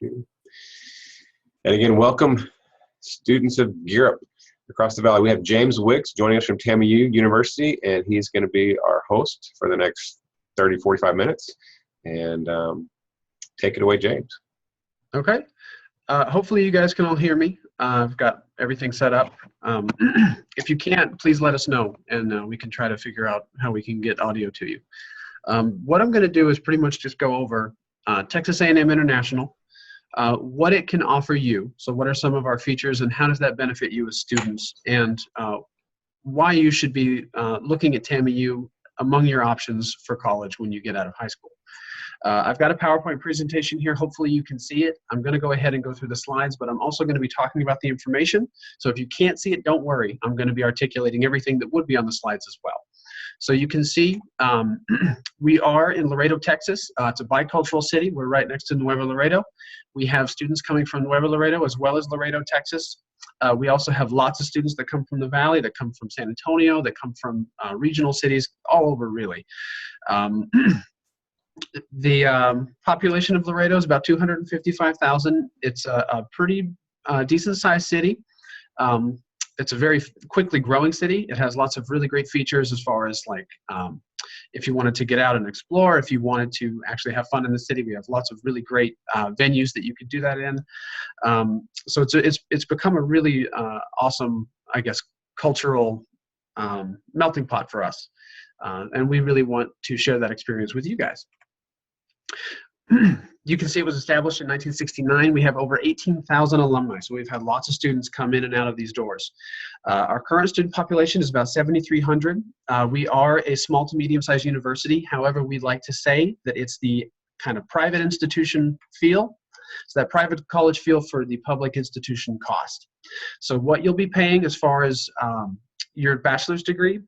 And again, welcome students of Gear Up across the valley. We have James Wicks joining us from TAMIU University, and he's going to be our host for the next 30, 45 minutes. And take it away, James. Okay. Hopefully you guys can all hear me. I've got everything set up. If you can't, please let us know, and we can try to figure out how we can get audio to you. What I'm going to do is pretty much just go over Texas A&M International, what it can offer you. So what are some of our features, and how does that benefit you as students, and why you should be looking at TAMIU among your options for college when you get out of high school. I've got a PowerPoint presentation here. Hopefully you can see it. I'm going to go ahead and go through the slides, but I'm also going to be talking about the information. So if you can't see it, don't worry. I'm going to be articulating everything that would be on the slides as well. So you can see we are in Laredo, Texas. It's a bicultural city. We're right next to Nuevo Laredo. We have students coming from Nuevo Laredo as well as Laredo, Texas. We also have lots of students that come from the valley, that come from San Antonio, that come from regional cities, all over really. The population of Laredo is about 255,000. It's a pretty decent sized city. It's a very quickly growing city. It has lots of really great features as far as like if you wanted to get out and explore, if you wanted to actually have fun in the city, we have lots of really great venues that you could do that in. So it's become a really awesome, I guess, cultural melting pot for us. And we really want to share that experience with you guys. You can see it was established in 1969. We have over 18,000 alumni, so we've had lots of students come in and out of these doors. Our current student population is about 7,300. We are a small to medium-sized university. However, we'd like to say that it's the kind of private institution feel. So that private college feel for the public institution cost. So what you'll be paying as far as your bachelor's degree,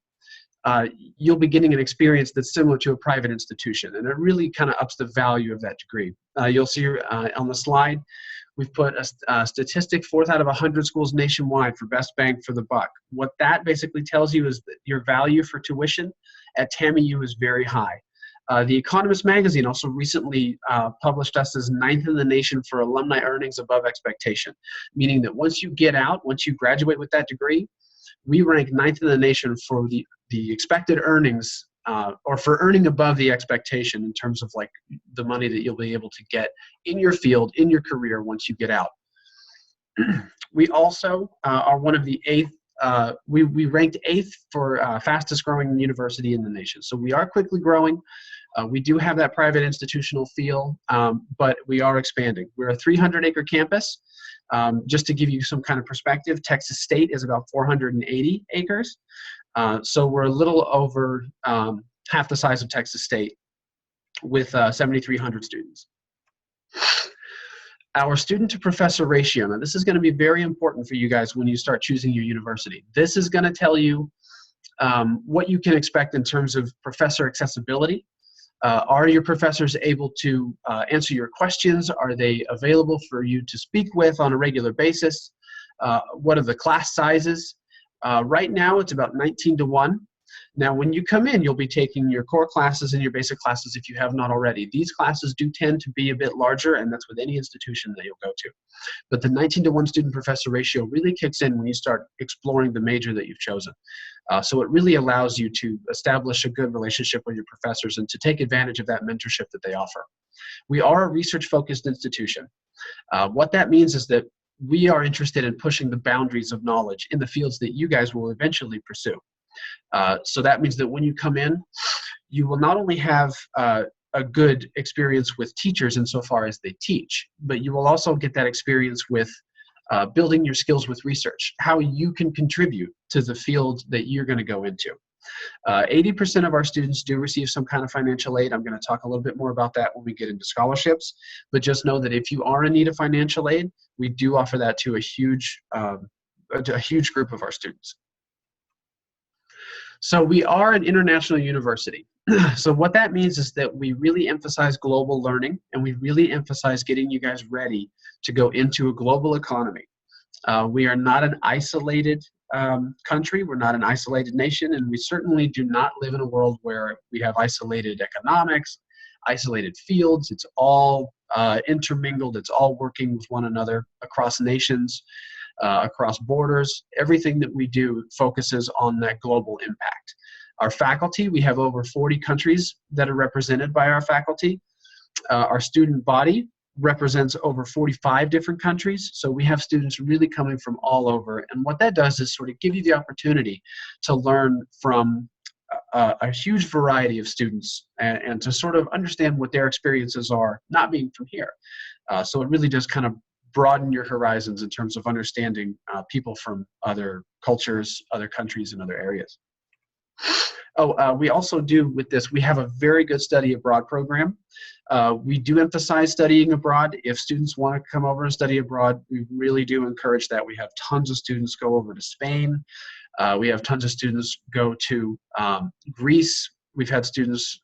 you'll be getting an experience that's similar to a private institution, and it really kind of ups the value of that degree. You'll see on the slide, we've put a statistic, 4th out of 100 schools nationwide for best bang for the buck. What that basically tells you is that your value for tuition at TAMIU is very high. The Economist magazine also recently published us as 9th in the nation for alumni earnings above expectation, meaning that once you get out, once you graduate with that degree, we rank 9th in the nation for the expected earnings, or for earning above the expectation in terms of like the money that you'll be able to get in your field, in your career once you get out. We also are one of the 8th, we ranked 8th for fastest growing university in the nation. So we are quickly growing. We do have that private institutional feel, but we are expanding. We're a 300-acre campus. Just to give you some kind of perspective, Texas State is about 480 acres. So we're a little over half the size of Texas State with 7,300 students. Our student to professor ratio, now this is going to be very important for you guys when you start choosing your university. This is going to tell you what you can expect in terms of professor accessibility. Are your professors able to answer your questions? Are they available for you to speak with on a regular basis? What are the class sizes? Right now, it's about 19-to-1. Now, when you come in, you'll be taking your core classes and your basic classes if you have not already. These classes do tend to be a bit larger, and that's with any institution that you'll go to. But the 19-to-1 student-professor ratio really kicks in when you start exploring the major that you've chosen. So it really allows you to establish a good relationship with your professors and to take advantage of that mentorship that they offer. We are a research-focused institution. What that means is that we are interested in pushing the boundaries of knowledge in the fields that you guys will eventually pursue. So that means that when you come in, you will not only have a good experience with teachers insofar as they teach, but you will also get that experience with building your skills with research, how you can contribute to the field that you're going to go into. 80% of our students do receive some kind of financial aid. I'm going to talk a little bit more about that when we get into scholarships, but just know that if you are in need of financial aid, we do offer that to a huge group of our students. So we are an international university. So what that means is that we really emphasize global learning, and we really emphasize getting you guys ready to go into a global economy. We are not an isolated country. We're not an isolated nation, and we certainly do not live in a world where we have isolated economics, isolated fields. It's all intermingled. It's all working with one another across nations, across borders. Everything that we do focuses on that global impact. Our faculty, we have over 40 countries that are represented by our faculty. Our student body represents over 45 different countries, so we have students really coming from all over, and what that does is sort of give you the opportunity to learn from a huge variety of students and to sort of understand what their experiences are not being from here. So it really does kind of broaden your horizons in terms of understanding people from other cultures, other countries, and other areas. We also do with this, we have a very good study abroad program. We do emphasize studying abroad. If students want to come over and study abroad, we really do encourage that. We have tons of students go over to Spain. We have tons of students go to Greece. We've had students,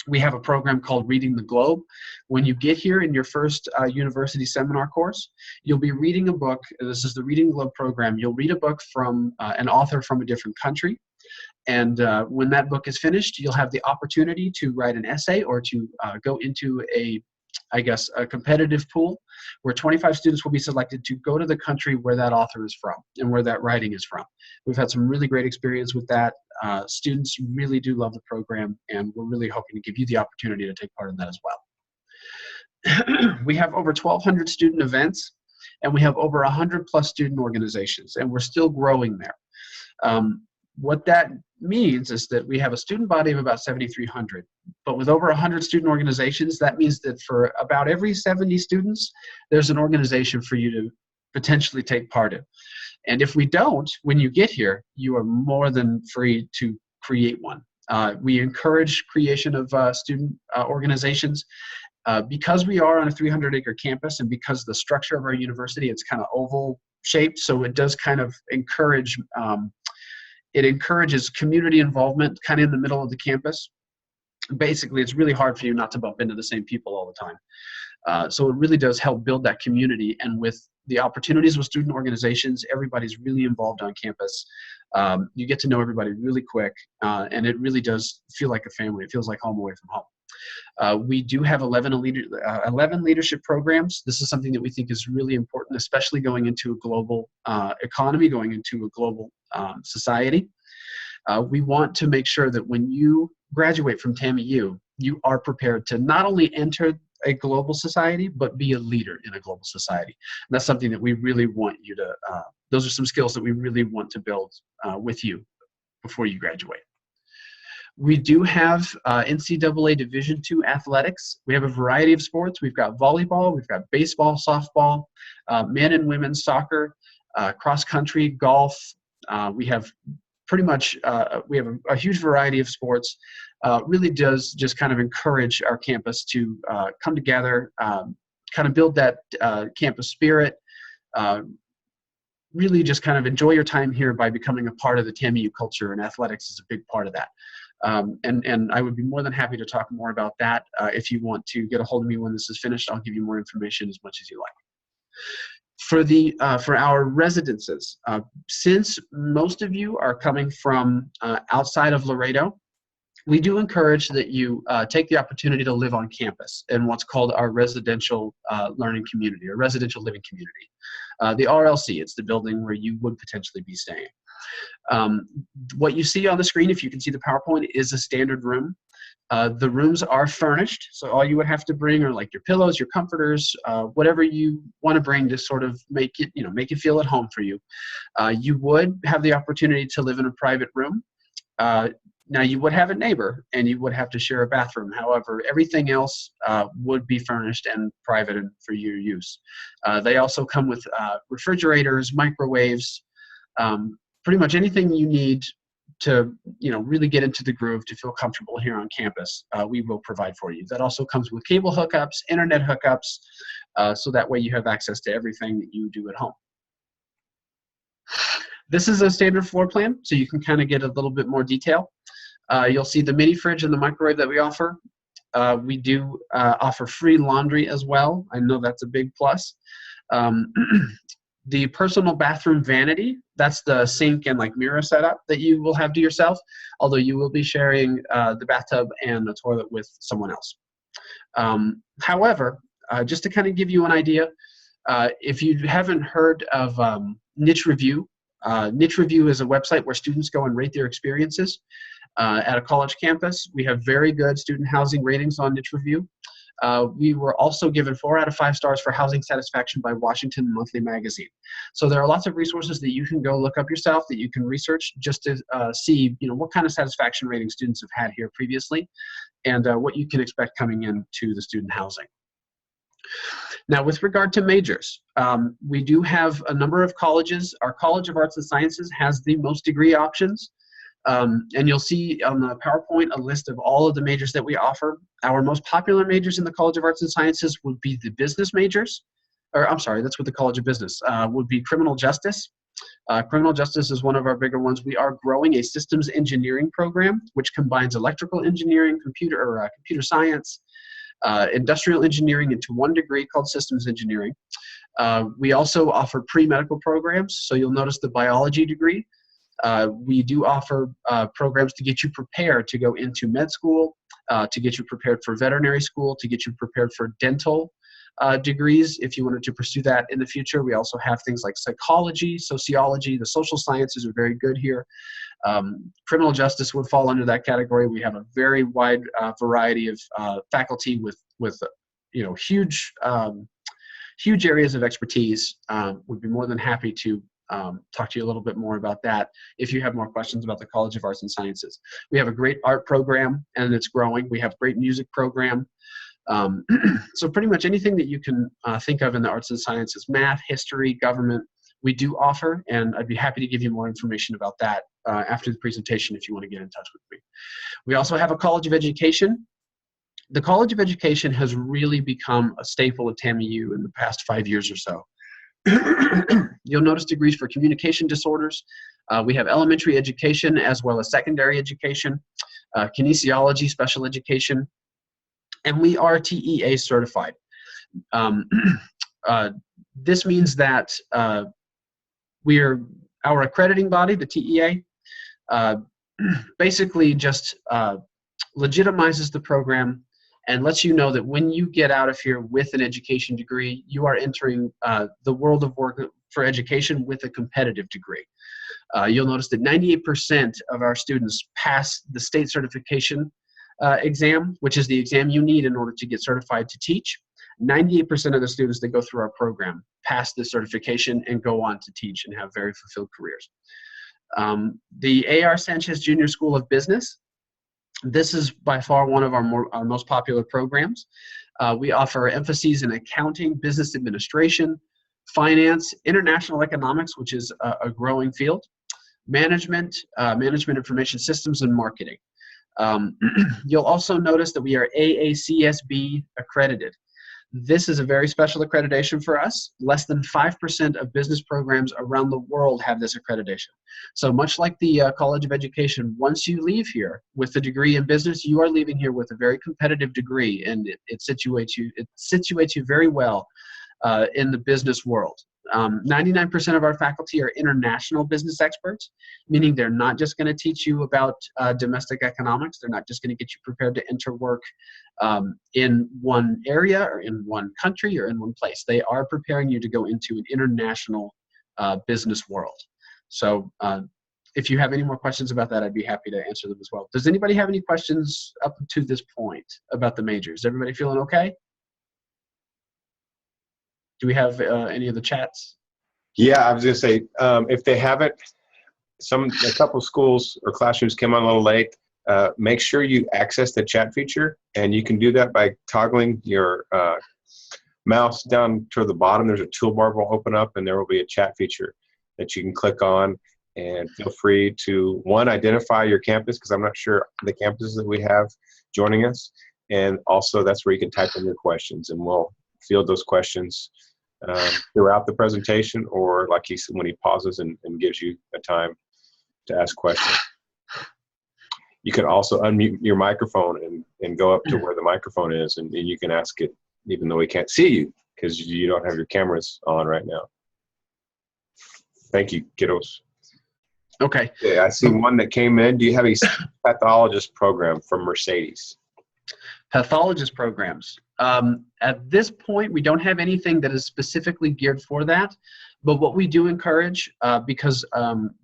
we have a program called Reading the Globe. When you get here in your first university seminar course, you'll be reading a book. This is the Reading the Globe program. You'll read a book from an author from a different country. And when that book is finished, you'll have the opportunity to write an essay or to go into a competitive pool where 25 students will be selected to go to the country where that author is from and where that writing is from. We've had some really great experience with that. Students really do love the program, and we're really hoping to give you the opportunity to take part in that as well. We have over 1,200 student events, and we have over 100 plus student organizations, and we're still growing there. What that means is that we have a student body of about 7,300, but with over 100 student organizations, that means that for about every 70 students, there's an organization for you to potentially take part in. And if we don't, when you get here, you are more than free to create one. We encourage creation of student organizations. Because we are on a 300-acre campus and because the structure of our university, it's kind of oval shaped, so it does kind of encourage it encourages community involvement kind of in the middle of the campus. Basically, it's really hard for you not to bump into the same people all the time. So it really does help build that community. And with the opportunities with student organizations, everybody's really involved on campus. You get to know everybody really quick, and it really does feel like a family. It feels like home away from home. We do have 11 leadership programs. This is something that we think is really important, especially going into a global economy, going into a global society. We want to make sure that when you graduate from TAMIU, you are prepared to not only enter a global society, but be a leader in a global society. And that's something that we really want you to, those are some skills that we really want to build with you before you graduate. We do have NCAA Division II athletics. We have a variety of sports. We've got volleyball, we've got baseball, softball, men and women's soccer, cross country, golf. We have pretty much, we have a huge variety of sports. Really does just kind of encourage our campus to come together, kind of build that campus spirit, really just kind of enjoy your time here by becoming a part of the TAMIU culture, and athletics is a big part of that. And I would be more than happy to talk more about that. If you want to get a hold of me when this is finished, I'll give you more information as much as you like. For our residences, since most of you are coming from outside of Laredo, we do encourage that you take the opportunity to live on campus in what's called our residential learning community, or residential living community. The RLC, it's the building where you would potentially be staying. What you see on the screen, if you can see the PowerPoint, is a standard room. The rooms are furnished, so all you would have to bring are like your pillows, your comforters, whatever you want to bring to sort of make it feel at home for you. You would have the opportunity to live in a private room. Now you would have a neighbor and you would have to share a bathroom. However, everything else would be furnished and private and for your use. They also come with refrigerators, microwaves, pretty much anything you need to really get into the groove, to feel comfortable here on campus, we will provide for you. That also comes with cable hookups, internet hookups, so that way you have access to everything that you do at home. This is a standard floor plan, so you can kind of get a little bit more detail. You'll see the mini fridge and the microwave that we offer. We do offer free laundry as well. I know that's a big plus. The personal bathroom vanity, that's the sink and like mirror setup that you will have to yourself, although you will be sharing the bathtub and the toilet with someone else. However, just to kind of give you an idea, if you haven't heard of Niche Review, Niche Review is a website where students go and rate their experiences at a college campus. We have very good student housing ratings on Niche Review. We were also given 4 out of 5 stars for housing satisfaction by Washington Monthly Magazine. So there are lots of resources that you can go look up yourself, that you can research just to see, what kind of satisfaction rating students have had here previously, and what you can expect coming into the student housing. Now, with regard to majors, we do have a number of colleges. Our College of Arts and Sciences has the most degree options. And you'll see on the PowerPoint a list of all of the majors that we offer. Our most popular majors in the College of Arts and Sciences would be the business majors, or I'm sorry, that's with the College of Business, would be criminal justice. Criminal justice is one of our bigger ones. We are growing a systems engineering program, which combines electrical engineering, computer science, industrial engineering into one degree called systems engineering. We also offer pre-medical programs, so you'll notice the biology degree. We do offer programs to get you prepared to go into med school, to get you prepared for veterinary school, to get you prepared for dental degrees if you wanted to pursue that in the future. We also have things like psychology, sociology. The social sciences are very good here. Criminal justice would fall under that category. We have a very wide variety of faculty with huge areas of expertise. Would be more than happy to talk to you a little bit more about that if you have more questions about the College of Arts and Sciences. We have a great art program, and it's growing. We have a great music program. So pretty much anything that you can think of in the arts and sciences, math, history, government, we do offer, and I'd be happy to give you more information about that after the presentation if you want to get in touch with me. We also have a College of Education. The College of Education has really become a staple of TAMIU in the past 5 years or so. You'll notice degrees for communication disorders. We have elementary education as well as secondary education, kinesiology, special education, and we are TEA certified. This means that our accrediting body, the TEA, basically just legitimizes the program and lets you know that when you get out of here with an education degree, you are entering the world of work for education with a competitive degree. You'll notice that 98% of our students pass the state certification exam, which is the exam you need in order to get certified to teach. 98% of the students that go through our program pass this certification and go on to teach and have very fulfilled careers. The A.R. Sanchez Jr. School of Business, this is by far one of our most popular programs. We offer emphases in accounting, business administration, finance, international economics, which is a growing field, management, management information systems, and marketing. You'll also notice that we are AACSB accredited. This is a very special accreditation for us. Less than 5% of business programs around the world have this accreditation. So much like the College of Education, once you leave here with a degree in business, you are leaving here with a very competitive degree, and it situates you very well in the business world. 99% of our faculty are international business experts, meaning they're not just going to teach you about domestic economics. They're not just going to get you prepared to enter work in one area or in one country or in one place. They are preparing you to go into an international business world. So if you have any more questions about that, I'd be happy to answer them as well. Does anybody have any questions up to this point about the majors? Everybody feeling okay? Do we have any of the chats? Yeah, I was going to say, if they haven't, a couple schools or classrooms came on a little late, make sure you access the chat feature, and you can do that by toggling your mouse down to the bottom. There's a toolbar will open up, and there will be a chat feature that you can click on, and feel free to, one, identify your campus, because I'm not sure the campuses that we have joining us, and also that's where you can type in your questions, and we'll field those questions throughout the presentation, or like he said, when he pauses and gives you a time to ask questions. You can also unmute your microphone and go up to where the microphone is, and you can ask it even though we can't see you because you don't have your cameras on right now. Thank you, kiddos. Okay. Yeah, I see one that came in. Do you have a pathologist program from Mercedes? Pathologist programs. At this point, we don't have anything that is specifically geared for that, but what we do encourage, because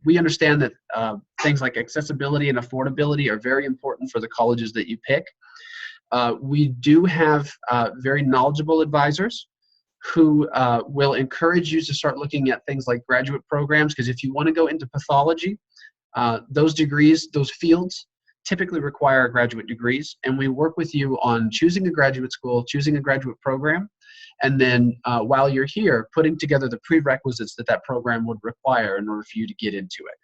we understand that things like accessibility and affordability are very important for the colleges that you pick. We do have very knowledgeable advisors who will encourage you to start looking at things like graduate programs, because if you want to go into pathology, those degrees, those fields, typically require graduate degrees, and we work with you on choosing a graduate school, choosing a graduate program, and then while you're here, putting together the prerequisites that that program would require in order for you to get into it.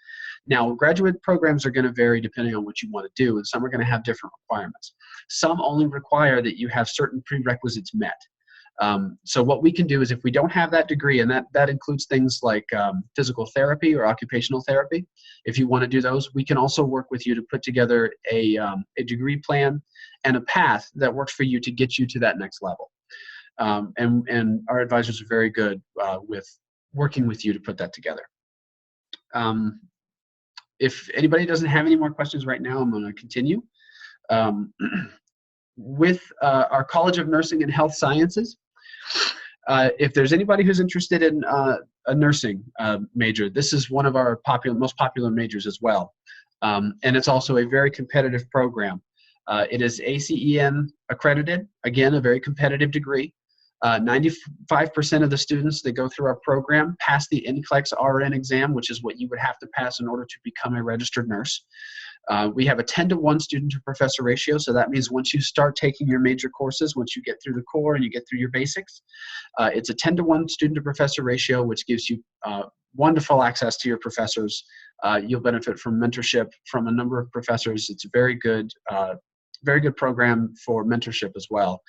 Now, graduate programs are going to vary depending on what you want to do, and some are going to have different requirements. Some only require that you have certain prerequisites met. So what we can do is, if we don't have that degree, and that includes things like physical therapy or occupational therapy, if you want to do those, we can also work with you to put together a degree plan and a path that works for you to get you to that next level. And our advisors are very good with working with you to put that together. If anybody doesn't have any more questions right now, I'm going to continue. With our College of Nursing and Health Sciences, if there's anybody who's interested in a nursing major, this is one of our most popular majors as well. And it's also a very competitive program. It is ACEN accredited, again, a very competitive degree. 95% of the students that go through our program pass the NCLEX RN exam, which is what you would have to pass in order to become a registered nurse. We have a 10-to-1 student to professor ratio, so that means once you start taking your major courses, once you get through the core and you get through your basics, it's a 10-to-1 student to professor ratio, which gives you wonderful access to your professors. You'll benefit from mentorship from a number of professors. It's a very good program for mentorship as well.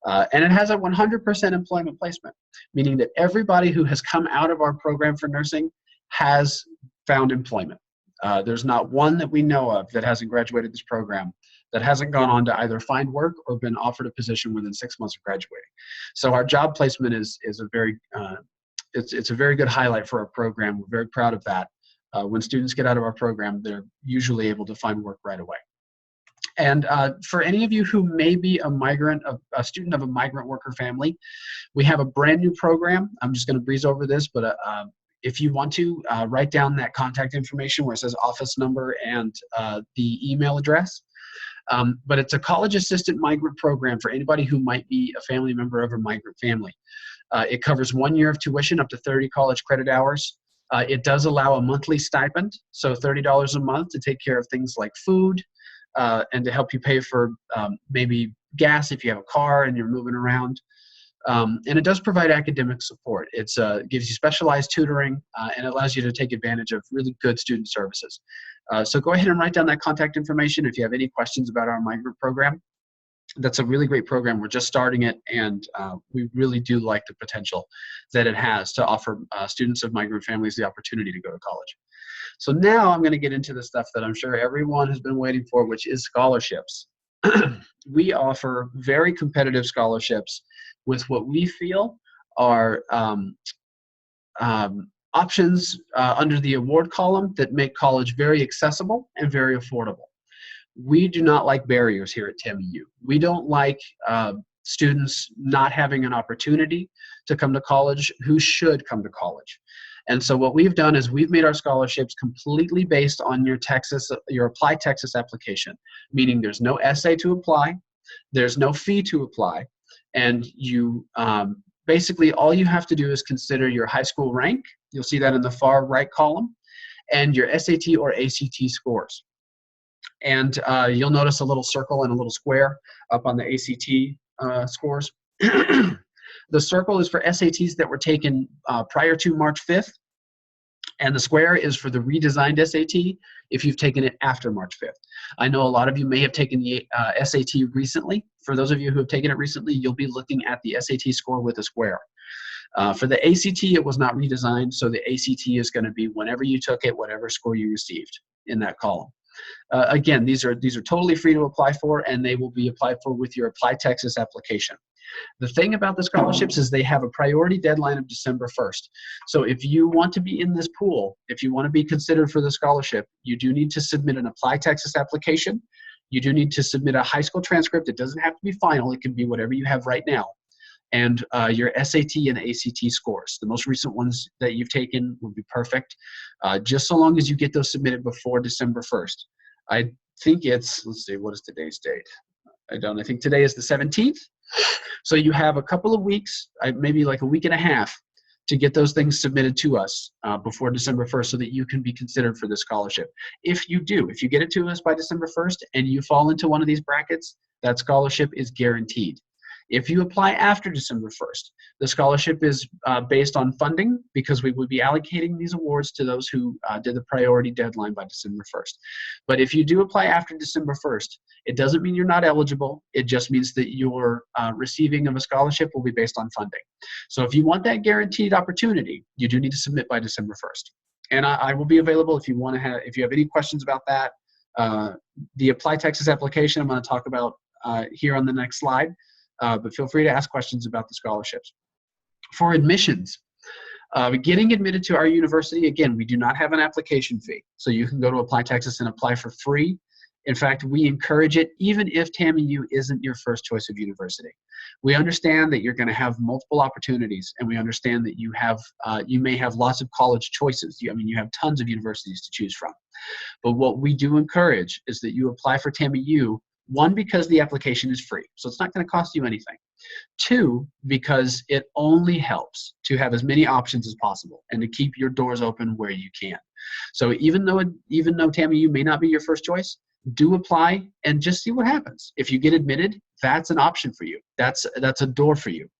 And it has a 100% employment placement, meaning that everybody who has come out of our program for nursing has found employment. There's not one that we know of that hasn't graduated this program that hasn't gone on to either find work or been offered a position within 6 months of graduating. So our job placement is a very it's a very good highlight for our program. We're very proud of that. When students get out of our program, they're usually able to find work right away. And for any of you who may be a student of a migrant worker family, we have a brand new program. I'm just going to breeze over this, but if you want to, write down that contact information where it says office number and the email address. But it's a college assistant migrant program for anybody who might be a family member of a migrant family. It covers 1 year of tuition up to 30 college credit hours. It does allow a monthly stipend, so $30 a month to take care of things like food, and to help you pay for maybe gas if you have a car and you're moving around. And it does provide academic support. It gives you specialized tutoring, and it allows you to take advantage of really good student services. So go ahead and write down that contact information if you have any questions about our migrant program. That's a really great program. We're just starting it, and we really do like the potential that it has to offer students of migrant families the opportunity to go to college. So now I'm going to get into the stuff that I'm sure everyone has been waiting for, which is scholarships. We offer very competitive scholarships with what we feel are options under the award column that make college very accessible and very affordable. We do not like barriers here at TAMIU. We don't like students not having an opportunity to come to college who should come to college. And so what we've done is we've made our scholarships completely based on your Apply Texas application, meaning there's no essay to apply, there's no fee to apply, and you basically all you have to do is consider your high school rank. You'll see that in the far right column, and your SAT or ACT scores. And you'll notice a little circle and a little square up on the ACT scores. The circle is for SATs that were taken prior to March 5th, and the square is for the redesigned SAT if you've taken it after March 5th. I know a lot of you may have taken the SAT recently. For those of you who have taken it recently, you'll be looking at the SAT score with a square. For the ACT, it was not redesigned, so the ACT is going to be whenever you took it, whatever score you received in that column. Again, these are totally free to apply for, and they will be applied for with your Apply Texas application. The thing about the scholarships is they have a priority deadline of December 1st. So if you want to be in this pool, if you want to be considered for the scholarship, you do need to submit an Apply Texas application. you do need to submit a high school transcript. It doesn't have to be final. It can be whatever you have right now. And your SAT and ACT scores. The most recent ones that you've taken would be perfect, just so long as you get those submitted before December 1st. I think it's, let's see, what is today's date? I think today is the 17th. So you have a couple of weeks, maybe like a week and a half, to get those things submitted to us before December 1st so that you can be considered for the scholarship. If you get it to us by December 1st and you fall into one of these brackets, that scholarship is guaranteed. If you apply after December 1st, the scholarship is based on funding, because we would be allocating these awards to those who did the priority deadline by December 1st. But if you do apply after December 1st, it doesn't mean you're not eligible. It just means that your receiving of a scholarship will be based on funding. So if you want that guaranteed opportunity, you do need to submit by December 1st. And I will be available if you have any questions about that. The Apply Texas application I'm going to talk about here on the next slide. But feel free to ask questions about the scholarships. For admissions, getting admitted to our university, again, we do not have an application fee. So you can go to Apply Texas and apply for free. In fact, we encourage it even if TAMIU isn't your first choice of university. We understand that you're going to have multiple opportunities, and we understand that you may have lots of college choices. You have tons of universities to choose from. But what we do encourage is that you apply for TAMIU. One, because the application is free, so it's not going to cost you anything. Two, because it only helps to have as many options as possible and to keep your doors open where you can. So even though TAMIU may not be your first choice, do apply and just see what happens. If you get admitted, that's an option for you. That's a door for you.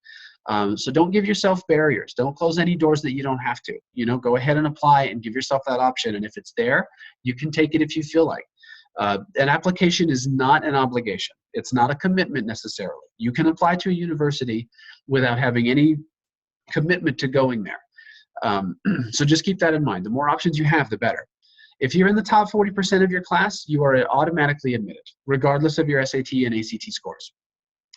So don't give yourself barriers. Don't close any doors that you don't have to. Go ahead and apply and give yourself that option. And if it's there, you can take it if you feel like. An application is not an obligation. It's not a commitment necessarily. You can apply to a university without having any commitment to going there. So just keep that in mind. The more options you have, the better. If you're in the top 40% of your class, you are automatically admitted, regardless of your SAT and ACT scores.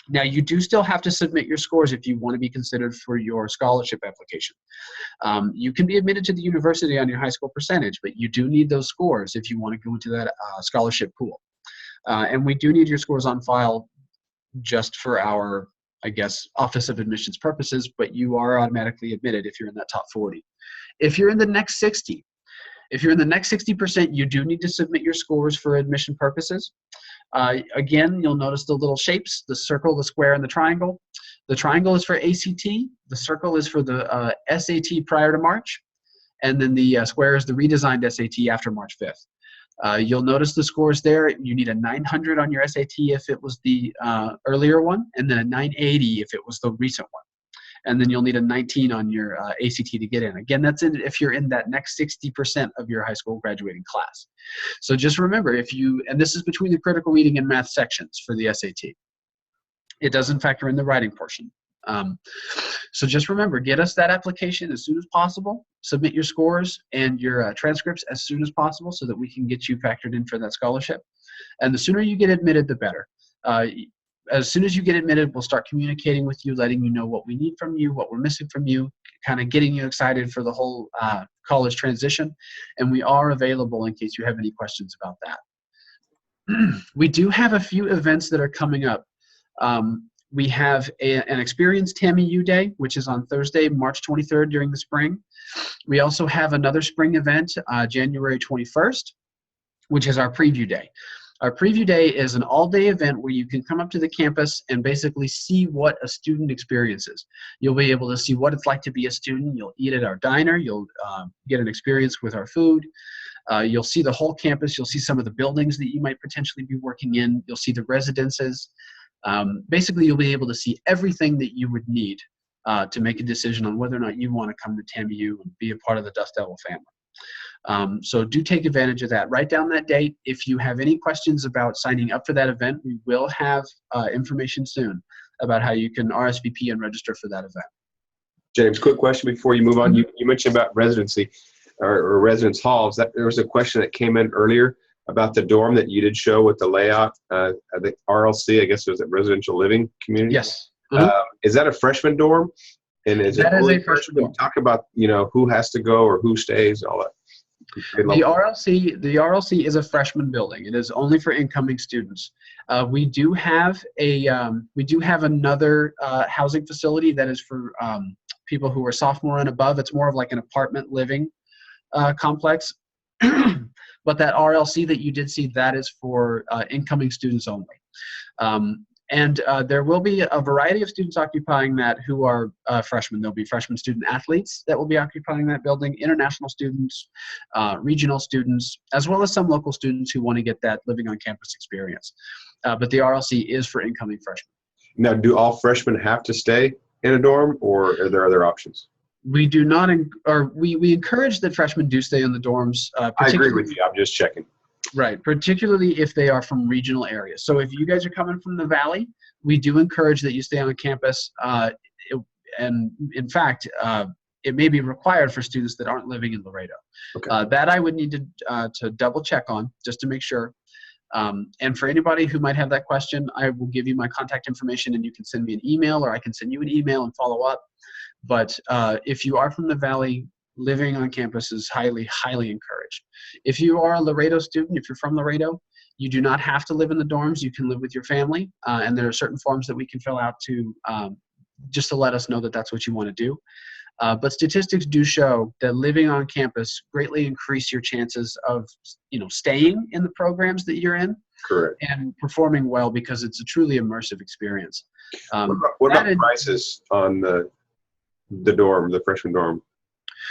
Now, you do still have to submit your scores if you want to be considered for your scholarship application. You can be admitted to the university on your high school percentage, but you do need those scores if you want to go into that scholarship pool. And we do need your scores on file just for our, Office of Admissions purposes, but you are automatically admitted if you're in that top 40. If you're in the next 60, if you're in the next 60%, you do need to submit your scores for admission purposes. Again, you'll notice the little shapes, the circle, the square, and the triangle. The triangle is for ACT. The circle is for the SAT prior to March. And then the square is the redesigned SAT after March 5th. You'll notice the scores there. You need a 900 on your SAT if it was the earlier one, and then a 980 if it was the recent one. And then you'll need a 19 on your ACT to get in. Again, that's if you're in that next 60% of your high school graduating class. So just remember, and this is between the critical reading and math sections for the SAT. It doesn't factor in the writing portion. So just remember, get us that application as soon as possible. Submit your scores and your transcripts as soon as possible so that we can get you factored in for that scholarship. And the sooner you get admitted, the better. As soon as you get admitted, we'll start communicating with you, letting you know what we need from you, what we're missing from you, kind of getting you excited for the whole college transition. And we are available in case you have any questions about that. We do have a few events that are coming up. We have an Experience TAMIU Day, which is on Thursday, March 23rd during the spring. We also have another spring event, January 21st, which is our Preview Day. Our Preview Day is an all-day event where you can come up to the campus and basically see what a student experiences. You'll be able to see what it's like to be a student. You'll eat at our diner. You'll get an experience with our food. You'll see the whole campus. You'll see some of the buildings that you might potentially be working in. You'll see the residences. Basically, you'll be able to see everything that you would need to make a decision on whether or not you want to come to TAMIU and be a part of the Dust Devil family. So do take advantage of that. Write down that date. If you have any questions about signing up for that event, we will have information soon about how you can RSVP and register for that event. James, quick question before you move on. You mentioned about residency or residence halls. There was a question that came in earlier about the dorm that you did show with the layout. I think RLC, I guess it was a residential living community. Yes. Is that a freshman dorm? And is that it is only a freshman dorm. Talk about who has to go or who stays and all that. Grade The level? RLC is a freshman building. It is only for incoming students. We do have another housing facility that is for people who are sophomore and above. It's more of like an apartment living complex. But that RLC that you did see, that is for incoming students only. And there will be a variety of students occupying that who are freshmen. There'll be freshman student athletes that will be occupying that building, international students, regional students, as well as some local students who want to get that living on campus experience. But the RLC is for incoming freshmen. Now, do all freshmen have to stay in a dorm, or are there other options? We do not, we encourage that freshmen do stay in the dorms. I agree with you. I'm just checking. Right, particularly if they are from regional areas. So if you guys are coming from the Valley, we do encourage that you stay on campus. And in fact, it may be required for students that aren't living in Laredo. Okay. That I would need to double check on just to make sure. And for anybody who might have that question, I will give you my contact information and you can send me an email, or I can send you an email and follow up. But if you are from the Valley, living on campus is highly, highly encouraged. If you are a Laredo student, if you're from Laredo, you do not have to live in the dorms. You can live with your family, and there are certain forms that we can fill out to just to let us know that that's what you want to do. But statistics do show that living on campus greatly increase your chances of, staying in the programs that you're in. Correct. And performing well, because it's a truly immersive experience. What about prices on the dorm, the freshman dorm?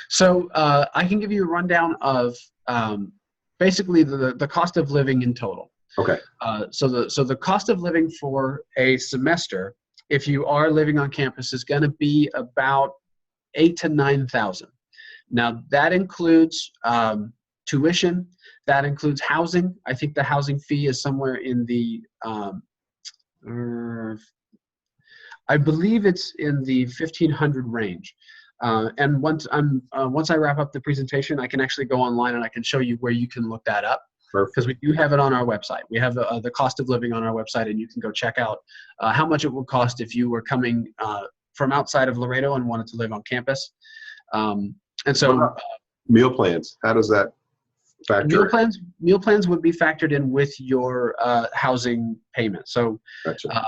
So I can give you a rundown of basically the cost of living in total. Okay. So the cost of living for a semester, if you are living on campus, is going to be about $8,000 to $9,000. Now that includes tuition, that includes housing. I think the housing fee is somewhere in the I believe it's in the 1,500 range. And once I wrap up the presentation, I can actually go online and I can show you where you can look that up. Because we do have it on our website. We have the cost of living on our website, and you can go check out how much it would cost if you were coming from outside of Laredo and wanted to live on campus. And so meal plans, how does that factor in? Meal plans would be factored in with your housing payment. So Gotcha.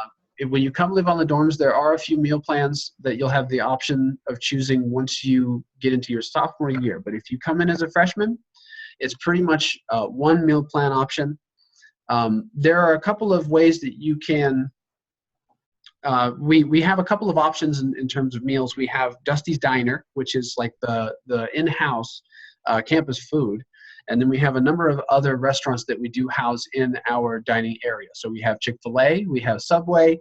When you come live on the dorms, there are a few meal plans that you'll have the option of choosing once you get into your sophomore year. But if you come in as a freshman, it's pretty much one meal plan option. There are a couple of ways that you can, we have a couple of options in terms of meals. We have Dusty's Diner, which is like the in-house campus food. And then we have a number of other restaurants that we do house in our dining area. So we have Chick-fil-A, we have Subway,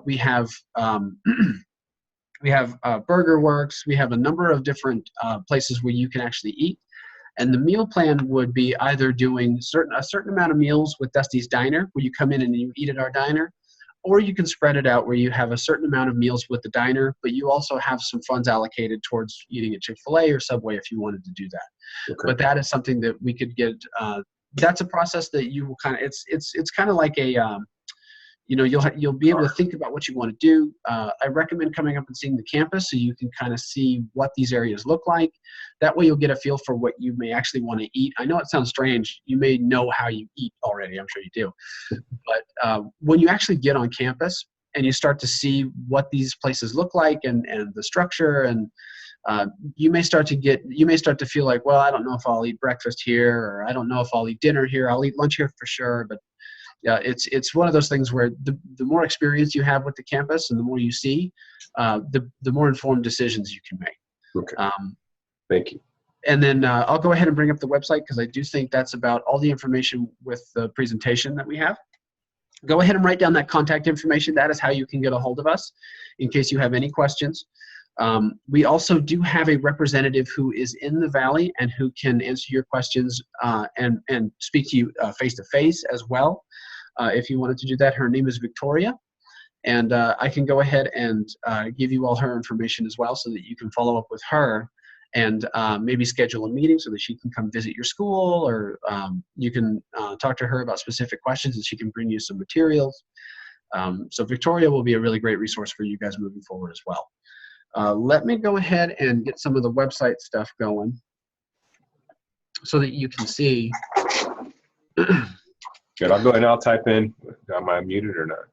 we have Burger Works. We have a number of different places where you can actually eat. And the meal plan would be either doing a certain amount of meals with Dusty's Diner, where you come in and you eat at our diner, or you can spread it out where you have a certain amount of meals with the diner, but you also have some funds allocated towards eating at Chick-fil-A or Subway if you wanted to do that. Okay. But that is something that we could get. That's a process that you will kind of. It's kind of like a. You'll be able to think about what you want to do. I recommend coming up and seeing the campus so you can kind of see what these areas look like. That way you'll get a feel for what you may actually want to eat. I know it sounds strange. You may know how you eat already. I'm sure you do. But when you actually get on campus and you start to see what these places look like and the structure, and you may start to feel like, well, I don't know if I'll eat breakfast here, or I don't know if I'll eat dinner here. I'll eat lunch here for sure. But yeah, it's one of those things where the more experience you have with the campus and the more you see, the more informed decisions you can make. Okay. Thank you. And then I'll go ahead and bring up the website because I do think that's about all the information with the presentation that we have. Go ahead and write down that contact information. That is how you can get a hold of us in case you have any questions. We also do have a representative who is in the Valley and who can answer your questions and speak to you face-to-face as well. If you wanted to do that, her name is Victoria. And I can go ahead and give you all her information as well so that you can follow up with her and maybe schedule a meeting so that she can come visit your school, or you can talk to her about specific questions and she can bring you some materials. So Victoria will be a really great resource for you guys moving forward as well. Let me go ahead and get some of the website stuff going. so that you can see. Good. I'll go ahead and I'll type in. Am I muted or not?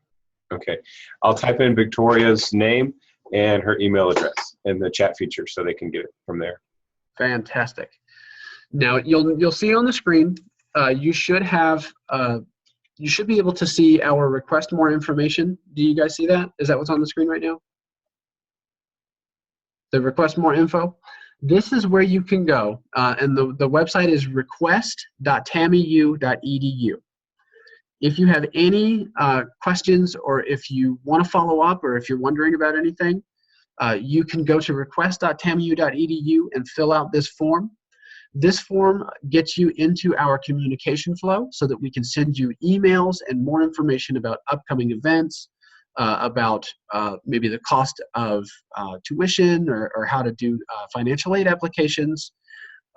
Okay. I'll type in Victoria's name and her email address in the chat feature so they can get it from there. Fantastic. Now you'll see on the screen. You should have. You should be able to see our request more information. Do you guys see that? Is that what's on the screen right now? The request more info. This is where you can go, and the website is request.tamiu.edu. If you have any questions, or if you want to follow up, or if you're wondering about anything, you can go to request.tamiu.edu and fill out this form. This form gets you into our communication flow so that we can send you emails and more information about upcoming events, about maybe the cost of tuition, or how to do financial aid applications.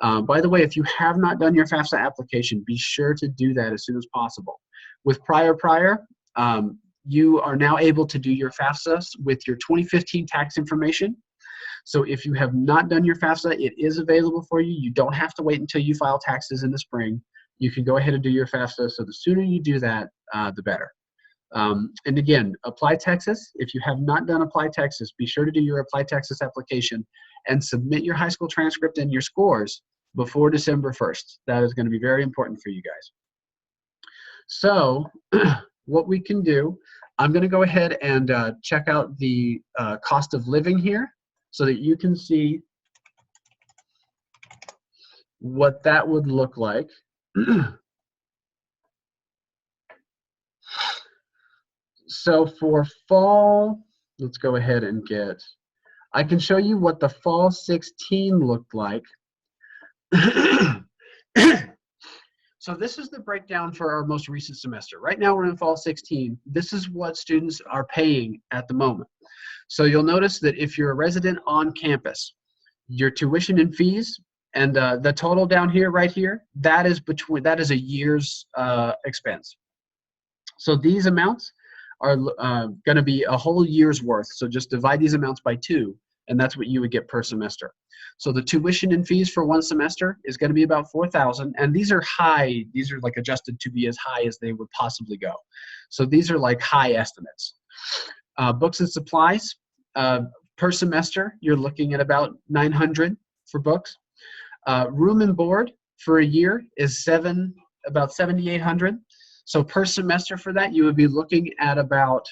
By the way, if you have not done your FAFSA application, be sure to do that as soon as possible. With prior, you are now able to do your FAFSA with your 2015 tax information. So if you have not done your FAFSA, it is available for you. You don't have to wait until you file taxes in the spring. You can go ahead and do your FAFSA. So the sooner you do that, the better. And again, Apply Texas. If you have not done Apply Texas, be sure to do your Apply Texas application and submit your high school transcript and your scores before December 1st. That is going to be very important for you guys. So what we can do, I'm going to go ahead and check out the cost of living here so that you can see what that would look like. So for fall, let's go ahead and I can show you what the fall 16 looked like. So this is the breakdown for our most recent semester. Right now we're in fall 16. This is what students are paying at the moment. So you'll notice that if you're a resident on campus, your tuition and fees, and the total down here, right here, that is a year's expense. So these amounts are going to be a whole year's worth. So just divide these amounts by 2, and that's what you would get per semester. So the tuition and fees for one semester is going to be about $4,000, and these are high. These are like adjusted to be as high as they would possibly go. So these are like high estimates. Books and supplies per semester, you're looking at about $900 for books. Room and board for a year is about $7,800. So per semester for that, you would be looking at about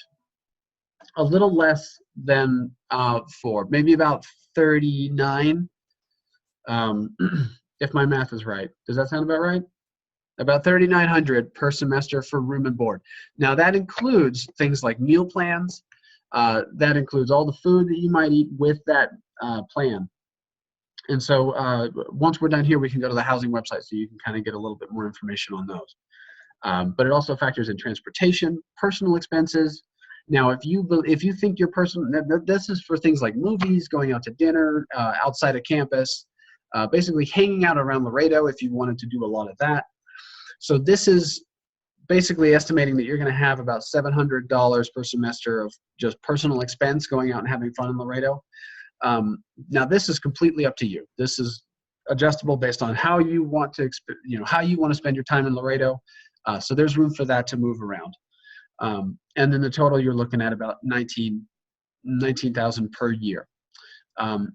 a little less than maybe about 39, if my math is right. Does that sound about right? About $3,900 per semester for room and board. Now that includes things like meal plans. That includes all the food that you might eat with that plan. And so once we're done here, we can go to the housing website so you can kind of get a little bit more information on those. But it also factors in transportation, personal expenses. Now, if you think your this is for things like movies, going out to dinner, outside of campus, basically hanging out around Laredo if you wanted to do a lot of that. So this is basically estimating that you're going to have about $700 per semester of just personal expense going out and having fun in Laredo. Now this is completely up to you. This is adjustable based on how you want to, how you want to spend your time in Laredo. So there's room for that to move around. And then the total you're looking at about $19,000 per year.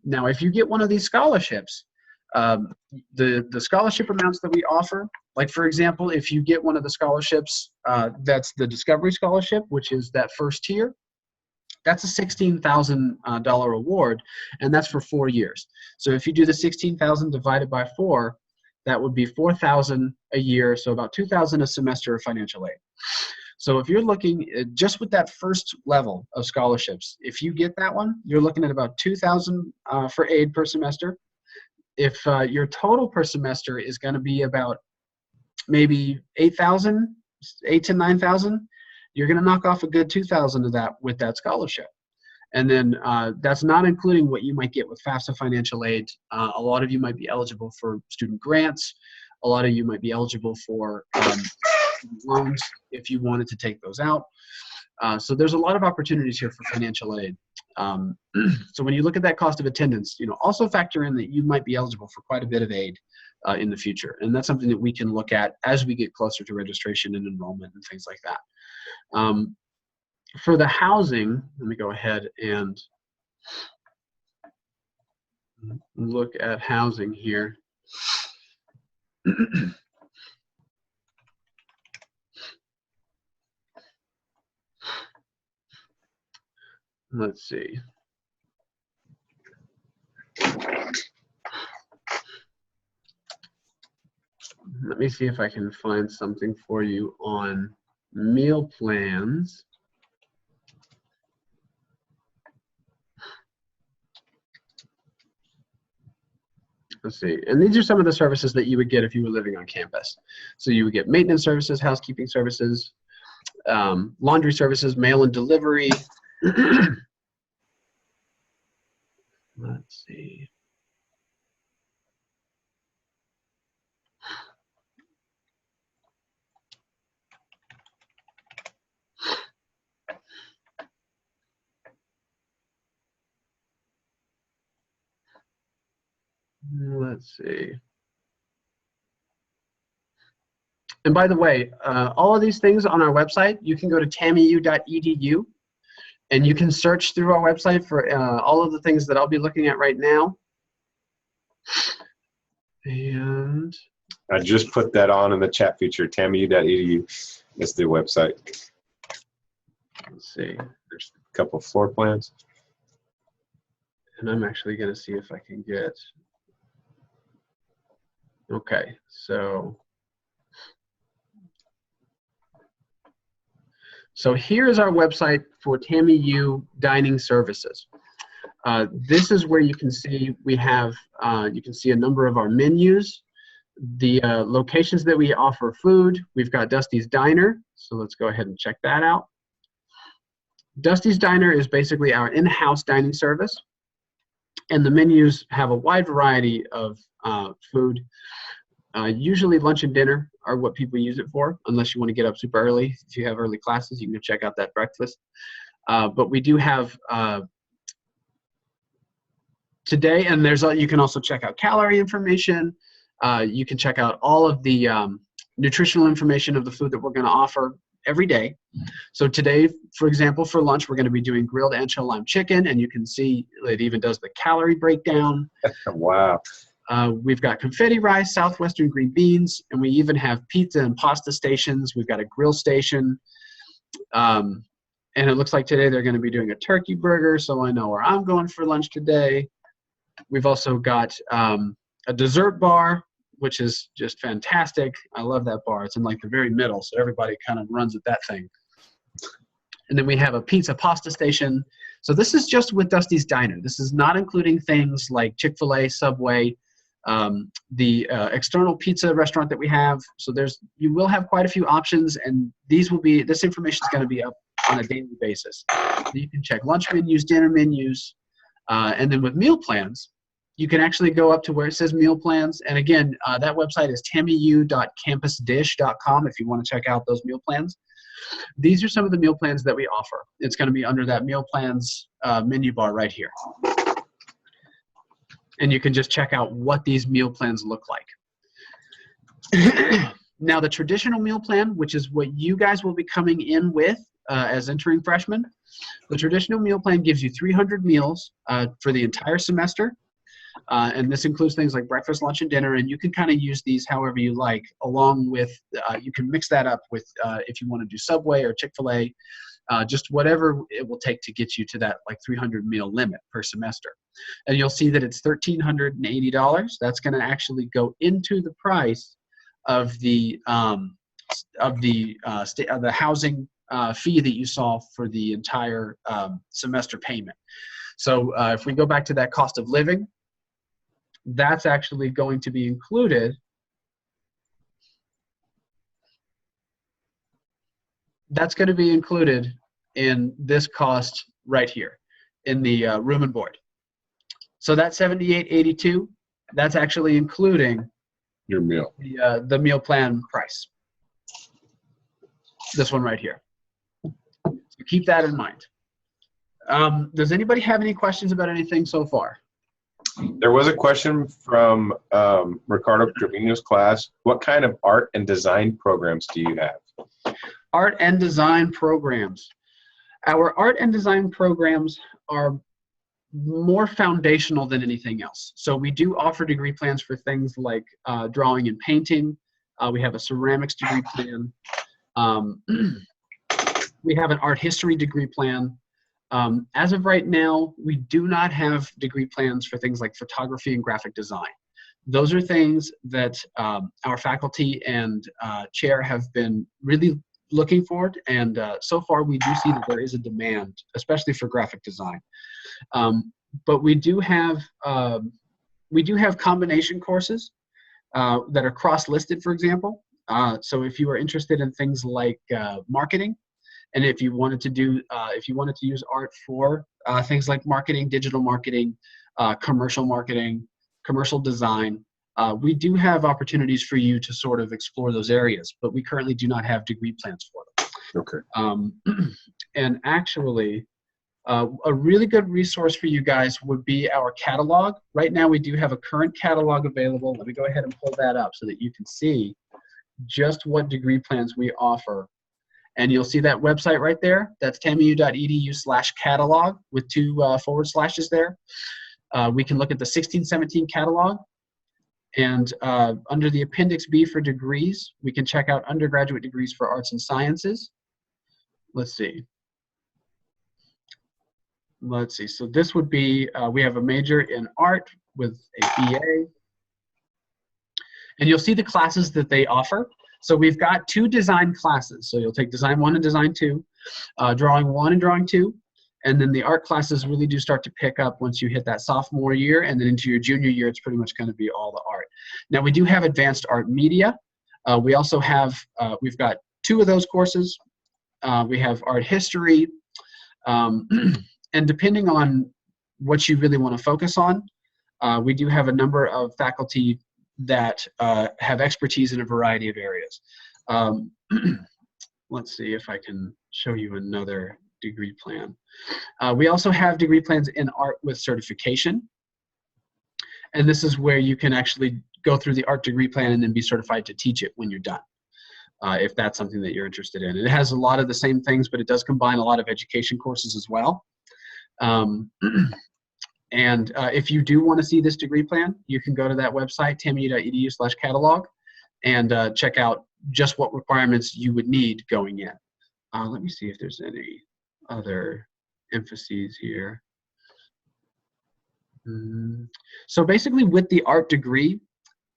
Now, if you get one of these scholarships, the scholarship amounts that we offer, like for example, if you get one of the scholarships, that's the Discovery Scholarship, which is that first tier, that's a $16,000 award, and that's for 4 years. So if you do the $16,000 divided by 4, that would be $4,000 a year, so about $2,000 a semester of financial aid. So if you're looking at just with that first level of scholarships, if you get that one, you're looking at about $2,000 for aid per semester. If your total per semester is going to be about maybe $8,000 to $9,000, you're going to knock off a good $2,000 of that with that scholarship. And then that's not including what you might get with FAFSA financial aid. A lot of you might be eligible for student grants. A lot of you might be eligible for loans if you wanted to take those out. So there's a lot of opportunities here for financial aid. So when you look at that cost of attendance, also factor in that you might be eligible for quite a bit of aid in the future. And that's something that we can look at as we get closer to registration and enrollment and things like that. For the housing, let me go ahead and look at housing here. Let's see. Let me see if I can find something for you on meal plans. Let's see. And these are some of the services that you would get if you were living on campus. So you would get maintenance services, housekeeping services, laundry services, mail and delivery. Let's see. Let's see. And by the way, all of these things on our website, you can go to tamiu.edu and you can search through our website for all of the things that I'll be looking at right now. And I just put that on in the chat feature, tamiu.edu. That's the website. let's see. There's a couple of floor plans. And I'm actually going to see if I can get. Okay, so here's our website for TAMIU dining services. This is where you can see we have, you can see a number of our menus, the locations that we offer food. We've got Dusty's Diner, so let's go ahead and check that out. Dusty's Diner is basically our in-house dining service, and the menus have a wide variety of food. Usually lunch and dinner are what people use it for, unless you want to get up super early. If you have early classes, you can go check out that breakfast. But we do have today, and you can also check out calorie information. You can check out all of the nutritional information of the food that we're going to offer every day. So today, for example, for lunch, we're going to be doing grilled ancho lime chicken, and you can see it even does the calorie breakdown. Wow. We've got confetti rice, southwestern green beans, and we even have pizza and pasta stations. We've got a grill station. And it looks like today they're going to be doing a turkey burger, so I know where I'm going for lunch today. We've also got a dessert bar, which is just fantastic. I love that bar. It's in like the very middle, so everybody kind of runs at that thing. And then we have a pizza pasta station. So this is just with Dusty's Diner. This is not including things like Chick-fil-A, Subway, the external pizza restaurant that we have. So you will have quite a few options, and this information is going to be up on a daily basis. So you can check lunch menus, dinner menus, and then with meal plans, you can actually go up to where it says meal plans. And again, that website is tamiu.campusdish.com if you want to check out those meal plans. These are some of the meal plans that we offer. It's going to be under that meal plans menu bar right here. And you can just check out what these meal plans look like. Now, the traditional meal plan, which is what you guys will be coming in with as entering freshmen, the traditional meal plan gives you 300 meals for the entire semester. And this includes things like breakfast, lunch, and dinner, and you can kind of use these however you like, along with, you can mix that up with if you want to do Subway or Chick-fil-A, just whatever it will take to get you to that like 300 meal limit per semester. And you'll see that it's $1,380. That's going to actually go into the price of the housing fee that you saw for the entire semester payment. So if we go back to that cost of living, that's actually going to be included. That's going to be included in this cost right here in the room and board. So that $78.82, that's actually including Your meal. The meal plan price. This one right here. So keep that in mind. Does anybody have any questions about anything so far? There was a question from Ricardo Trevino's class. What kind of art and design programs do you have? Art and design programs. Our art and design programs are more foundational than anything else. So we do offer degree plans for things like drawing and painting. We have a ceramics degree plan. We have an art history degree plan. As of right now, we do not have degree plans for things like photography and graphic design. Those are things that our faculty and chair have been really looking for, and so far we do see that there is a demand, especially for graphic design. But we do have combination courses that are cross-listed, for example. So if you are interested in things like marketing, and if you wanted to use art for things like marketing, digital marketing, commercial design, we do have opportunities for you to sort of explore those areas, but we currently do not have degree plans for them. Okay. And actually, a really good resource for you guys would be our catalog. Right now, we do have a current catalog available. Let me go ahead and pull that up so that you can see just what degree plans we offer. And you'll see that website right there. That's tamiu.edu/catalog with 2 forward slashes there. We can look at the 16-17 catalog. And under the Appendix B for degrees, we can check out undergraduate degrees for arts and sciences. Let's see. So this would be, we have a major in art with a BA. And you'll see the classes that they offer. So we've got 2 design classes. So you'll take Design 1 and Design 2, Drawing 1 and Drawing 2. And then the art classes really do start to pick up once you hit that sophomore year, and then into your junior year, it's pretty much going to be all the art. Now, we do have advanced art media. We also have, we've got 2 of those courses. We have art history. And depending on what you really want to focus on, we do have a number of faculty that have expertise in a variety of areas. Let's see if I can show you another degree plan. We also have degree plans in art with certification. And this is where you can actually go through the art degree plan and then be certified to teach it when you're done, if that's something that you're interested in. And it has a lot of the same things, but it does combine a lot of education courses as well. And if you do want to see this degree plan, you can go to that website, tamiu.edu/catalog, and check out just what requirements you would need going in. Let me see if there's any other emphases here. So basically with the art degree,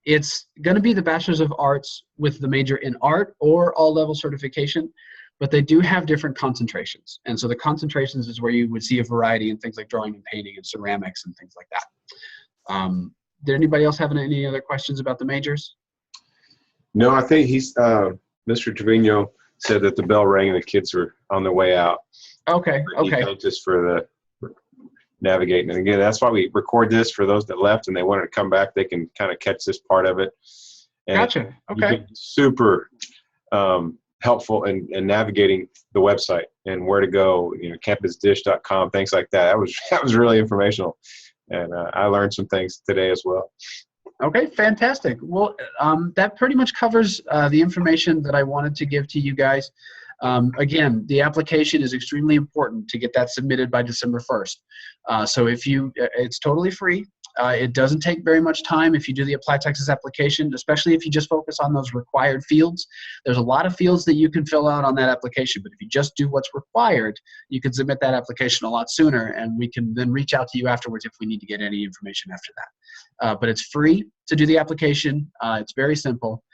it's going to be the Bachelor's of Arts with the major in art or all-level certification, but they do have different concentrations. And so the concentrations is where you would see a variety in things like drawing and painting and ceramics and things like that. Did anybody else have any other questions about the majors? No, I think Mr. Trevino said that the bell rang and the kids were on their way out. Okay, okay. He thanked us for navigating. And again, that's why we record this for those that left and they wanted to come back. They can kind of catch this part of it. And gotcha. Okay. Super helpful in navigating the website and where to go, campusdish.com, things like that. That was really informational. And I learned some things today as well. Okay, fantastic. Well, that pretty much covers the information that I wanted to give to you guys. Again, the application is extremely important to get that submitted by December 1st. So it's totally free. It doesn't take very much time if you do the Apply Texas application, especially if you just focus on those required fields. There's a lot of fields that you can fill out on that application, but if you just do what's required, you can submit that application a lot sooner, and we can then reach out to you afterwards if we need to get any information after that. But it's free to do the application. It's very simple.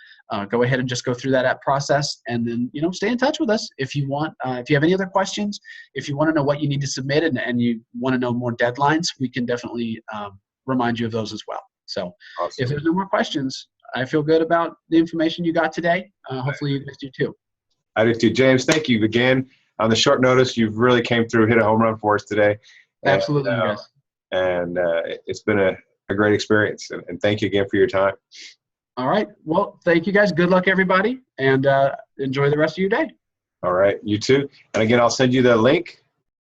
Go ahead and just go through that process, and then stay in touch with us if you want. If you have any other questions, if you want to know what you need to submit and you want to know more deadlines, we can definitely remind you of those as well. So awesome. If there's no more questions, I feel good about the information you got today. Hopefully you guys do too. I do too. James, thank you again. On the short notice, you've really came through, hit a home run for us today. Absolutely, you guys. And it's been a great experience. And thank you again for your time. All right. Well, thank you guys. Good luck, everybody. And enjoy the rest of your day. All right. You too. And again, I'll send you the link